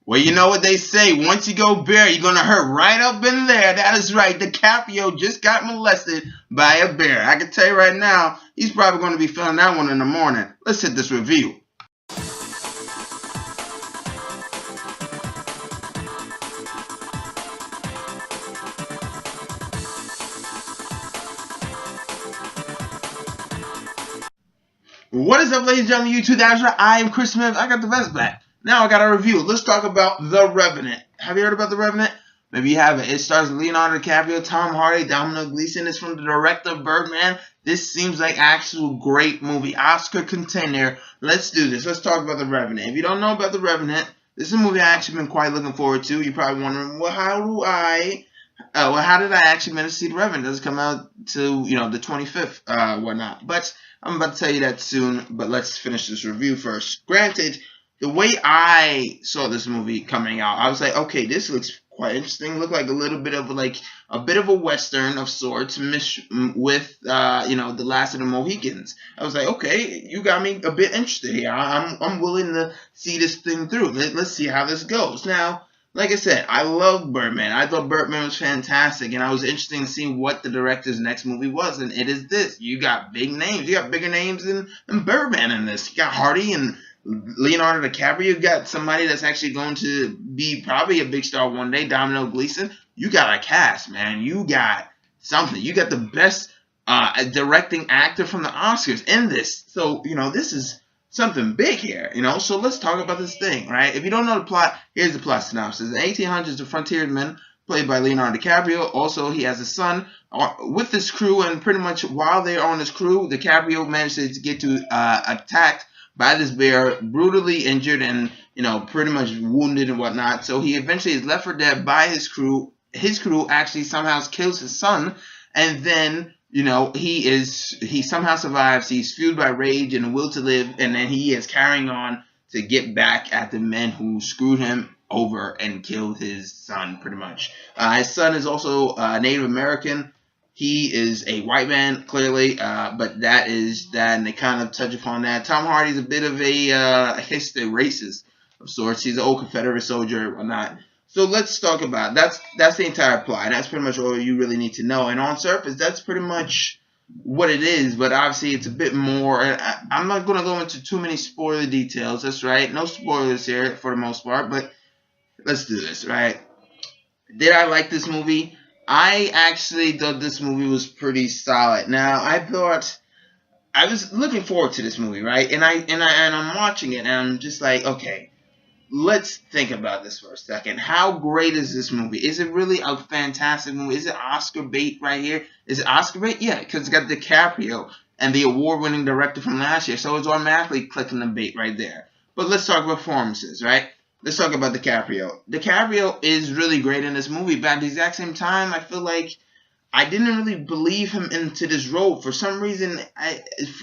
Well, you know what they say. Once you go bear, you're going to hurt right up in there. That is right. DiCaprio just got molested by a bear. I can tell you right now, he's probably going to be feeling that one in the morning. Let's hit this review. What is up, ladies and gentlemen, YouTube Dasher? I am Chris Smith. I got the vest back. Now I got a review. Let's talk about The Revenant. Have you heard about The Revenant? Maybe you haven't. It stars Leonardo DiCaprio, Tom Hardy, Domhnall Gleeson. It's from the director of Birdman. This seems like actual great movie. Oscar contender. Let's do this. Let's talk about The Revenant. If you don't know about The Revenant, this is a movie I actually been quite looking forward to. You're probably wondering, well, how did I actually manage to see The Revenant? Does it come out to, the 25th, whatnot. But I'm about to tell you that soon, but let's finish this review first. Granted, the way I saw this movie coming out, I was like, okay, this looks quite interesting. Looked like a little bit of a western of sorts, with The Last of the Mohicans. I was like, okay, you got me a bit interested here. I'm willing to see this thing through. Let's see how this goes. Now, like I said, I love Birdman. I thought Birdman was fantastic, and I was interested to see what the director's next movie was, and it is this. You got big names. You got bigger names than Birdman in this. You got Hardy and Leonardo DiCaprio. You got somebody that's actually going to be probably a big star one day, Domhnall Gleeson. You got a cast, man. You got something. You got the best directing actor from the Oscars in this. So, this is something big here, So let's talk about this thing, right? If you don't know the plot, here's the plot synopsis. In the 1800s, the frontiersman, played by Leonardo DiCaprio, also he has a son with this crew, and pretty much while they're on this crew, DiCaprio manages to get attacked by this bear, brutally injured and, pretty much wounded and whatnot. So he eventually is left for dead by his crew. His crew actually somehow kills his son, and then he somehow survives. He's fueled by rage and a will to live, and then he is carrying on to get back at the men who screwed him over and killed his son, pretty much. His son is also Native American. He is a white man, clearly, but that is that, and they kind of touch upon that. Tom Hardy's a bit of I guess they're racist of sorts. He's an old Confederate soldier or whatnot. So let's talk about it. That's the entire plot. That's pretty much all you really need to know. And on surface, that's pretty much what it is. But obviously, it's a bit more. I'm not going to go into too many spoiler details. That's right. No spoilers here for the most part. But let's do this, right? Did I like this movie? I actually thought this movie was pretty solid. Now, I was looking forward to this movie, right? And I'm watching it, and I'm just like, okay. Let's think about this for a second. How great is this movie? Is it really a fantastic movie? Is it Oscar bait right here? Is it Oscar bait? Yeah, because it's got DiCaprio and the award-winning director from last year, so it's automatically clicking the bait right there. But let's talk about performances, right? Let's talk about DiCaprio. DiCaprio is really great in this movie, but at the exact same time, I feel like I didn't really believe him into this role. For some reason,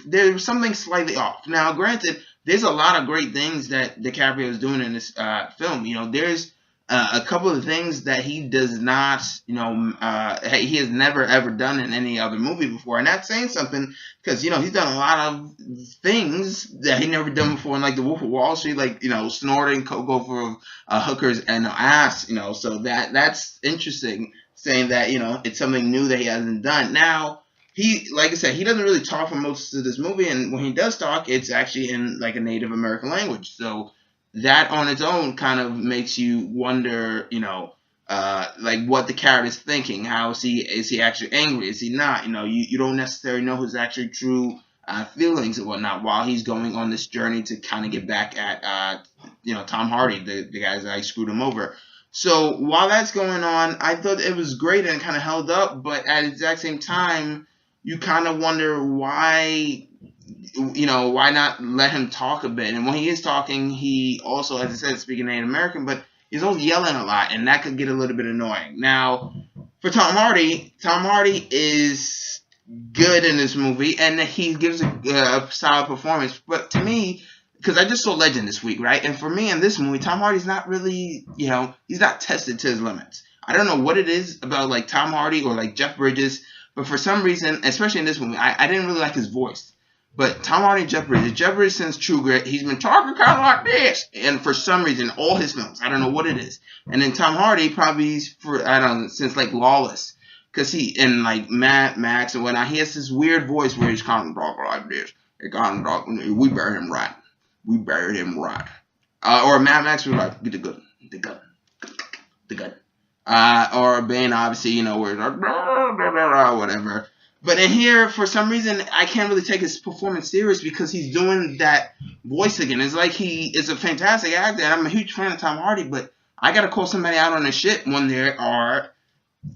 there was something slightly off. Now, granted, there's a lot of great things that DiCaprio is doing in this film. There's a couple of things that he does not, he has never ever done in any other movie before. And that's saying something because, he's done a lot of things that he never done before, in like The Wolf of Wall Street, like, snorting coke for hookers and ass, so that's interesting, saying that, it's something new that he hasn't done. Now, like I said, he doesn't really talk for most of this movie, and when he does talk, it's actually in like a Native American language. So that on its own kind of makes you wonder, like what the character's thinking. How is he actually angry? Is he not? You don't necessarily know his actually true feelings and whatnot while he's going on this journey to kind of get back at Tom Hardy, the guys that screwed him over. So while that's going on, I thought it was great and kind of held up, but at the exact same time, you kind of wonder why not let him talk a bit. And when he is talking, he also, as I said, speaking Native American, but he's also yelling a lot, and that could get a little bit annoying. Now, for Tom Hardy is good in this movie, and he gives a solid performance. But to me, because I just saw Legend this week, right? And for me in this movie, Tom Hardy's not really, he's not tested to his limits. I don't know what it is about like Tom Hardy or like Jeff Bridges, but for some reason, especially in this movie, I didn't really like his voice. But Tom Hardy and Jeff Bridges since True Grit, he's been talking kind of like this, and for some reason, all his films, I don't know what it is. And then Tom Hardy probably since like Lawless, because he and like Mad Max and whatnot, he has this weird voice where he's kind of talking like this. We buried him right. We buried him right. Or Mad Max was like, get the gun, the gun, the gun. Or Bane, obviously, you know, where it's like, whatever. But in here, for some reason, I can't really take his performance serious because he's doing that voice again. It's like he is a fantastic actor, and I'm a huge fan of Tom Hardy, but I gotta call somebody out on their shit when they are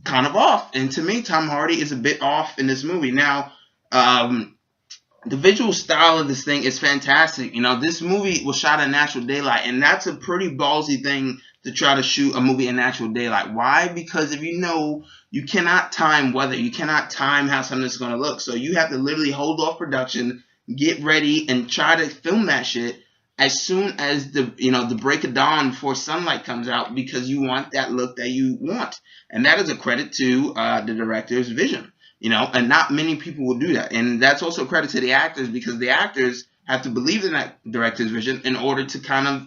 kind of off. And to me, Tom Hardy is a bit off in this movie. Now, the visual style of this thing is fantastic. You know, this movie was shot in natural daylight, and that's a pretty ballsy thing to try to shoot a movie in natural daylight. Why? Because if you know, you cannot time weather. You cannot time how something's going to look. So you have to literally hold off production, get ready, and try to film that shit as soon as the break of dawn before sunlight comes out, because you want that look that you want. And that is a credit to the director's vision. You know, and not many people will do that. And that's also a credit to the actors, because the actors have to believe in that director's vision in order to kind of,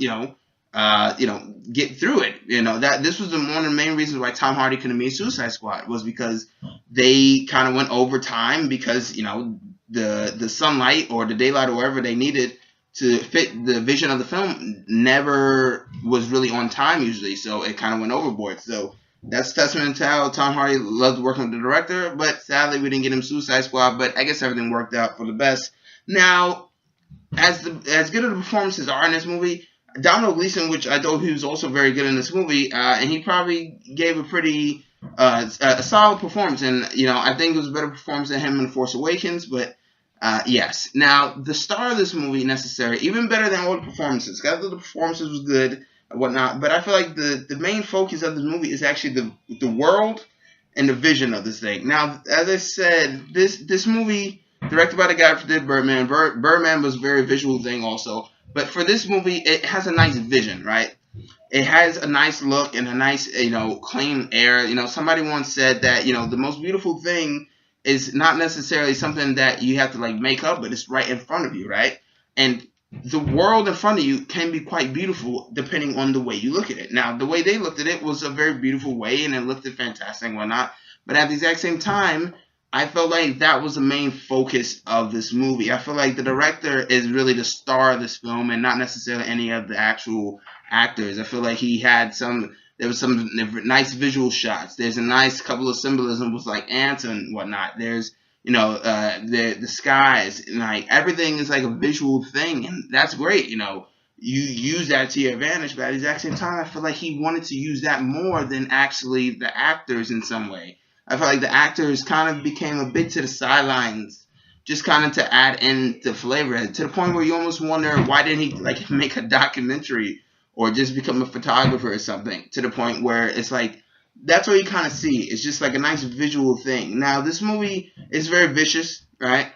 get through it. You know, that this was one of the main reasons why Tom Hardy couldn't be in Suicide Squad, was because they kind of went over time, because, you know, the sunlight or the daylight or wherever they needed to fit the vision of the film never was really on time usually. So it kind of went overboard. So that's testament to how Tom Hardy loved working with the director, but sadly we didn't get him Suicide Squad, but I guess everything worked out for the best. Now, as good as the performances are in this movie, Domhnall Gleeson, which I thought he was also very good in this movie, and he probably gave a pretty a solid performance, and, you know, I think it was a better performance than him in The Force Awakens, but yes. Now, the star of this movie, necessary, even better than all the performances, because the performances was good, whatnot, but I feel like the main focus of this movie is actually the world and the vision of this thing. Now, as I said, this movie, directed by the guy who did Birdman. Birdman was a very visual thing also, but for this movie, it has a nice vision, right? It has a nice look and a nice, clean air. You know, somebody once said that, you know, the most beautiful thing is not necessarily something that you have to like make up, but it's right in front of you, right? And the world in front of you can be quite beautiful depending on the way you look at it. Now, the way they looked at it was a very beautiful way, and it looked fantastic and whatnot. But at the exact same time, I felt like that was the main focus of this movie. I feel like the director is really the star of this film, and not necessarily any of the actual actors. I feel like there was some nice visual shots. There's a nice couple of symbolism with like ants and whatnot. There's the skies, and like everything is like a visual thing, and that's great. You know, you use that to your advantage, but at the exact same time, I feel like he wanted to use that more than actually the actors in some way. I feel like the actors kind of became a bit to the sidelines, just kind of to add in the flavor, to the point where you almost wonder, why didn't he like make a documentary or just become a photographer or something, to the point where it's like, that's what you kind of see. It's just like a nice visual thing. Now, this movie is very vicious, right?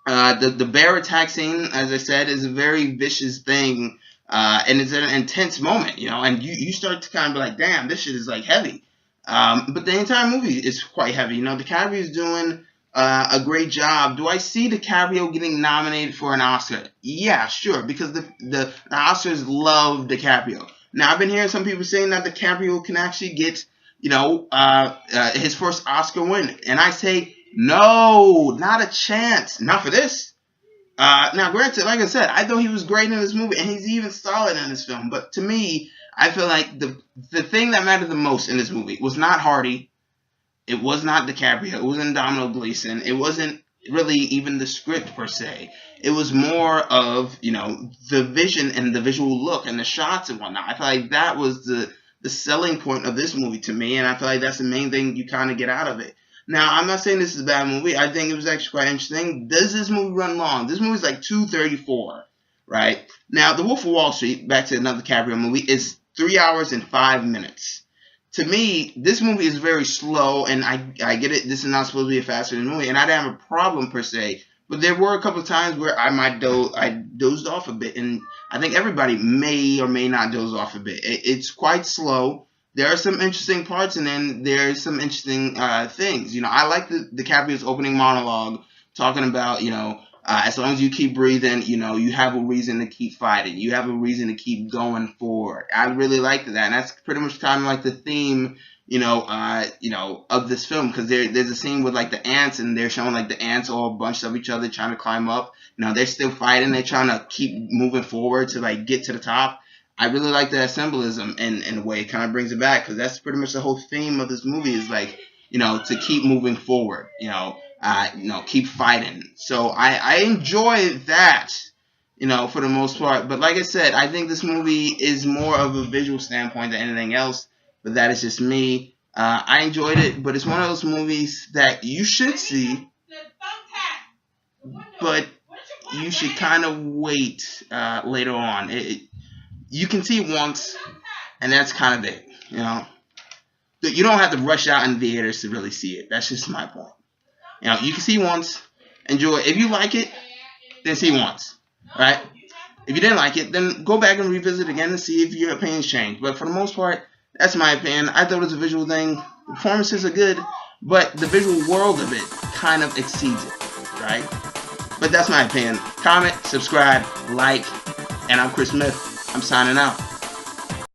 The bear attack scene, as I said, is a very vicious thing, and it's an intense moment, you know, and you start to kind of be like, damn, this shit is like heavy. But the entire movie is quite heavy. You know, DiCaprio is doing a great job. Do I see DiCaprio getting nominated for an Oscar? Yeah, sure, because the Oscars love DiCaprio. Now, I've been hearing some people saying that DiCaprio can actually get, his first Oscar win. And I say, no, not a chance. Not for this. Now, granted, like I said, I thought he was great in this movie, and he's even solid in this film. But to me, I feel like the thing that mattered the most in this movie was not Hardy. It was not DiCaprio. It wasn't Domhnall Gleeson. It wasn't really even the script per se. It was more of, the vision and the visual look and the shots and whatnot. I feel like that was the selling point of this movie to me, and I feel like that's the main thing you kind of get out of it. Now, I'm not saying this is a bad movie. I think it was actually quite interesting. Does this movie run long? This movie's like 2:34, right? Now, The Wolf of Wall Street, back to another DiCaprio movie, is 3 hours and 5 minutes. To me, this movie is very slow, and I get it. This is not supposed to be a fast-paced movie, and I didn't have a problem per se. But there were a couple of times where I dozed off a bit, and I think everybody may or may not doze off a bit. It's quite slow. There are some interesting parts, and then there's some interesting things. I like DiCaprio's opening monologue talking about, As long as you keep breathing, you know, you have a reason to keep fighting. You have a reason to keep going forward. I really liked that, and that's pretty much kind of like the theme, of this film. Because there's a scene with like the ants, and they're showing like the ants all bunched up each other trying to climb up. You know, they're still fighting. They're trying to keep moving forward to like get to the top. I really like that symbolism, and in a way, it kind of brings it back, because that's pretty much the whole theme of this movie is like, to keep moving forward. Keep fighting. So I enjoy that, for the most part. But like I said, I think this movie is more of a visual standpoint than anything else. But that is just me. I enjoyed it, but it's one of those movies that you should see, but you should kind of wait later on. You can see it once, and that's kind of it. You don't have to rush out in theaters to really see it. That's just my point. You can see once, enjoy. If you like it, then see once, right? If you didn't like it, then go back and revisit again and see if your opinions change. But for the most part, that's my opinion. I thought it was a visual thing. The performances are good, but the visual world of it kind of exceeds it, right? But that's my opinion. Comment, subscribe, like, and I'm Chris Smith. I'm signing out.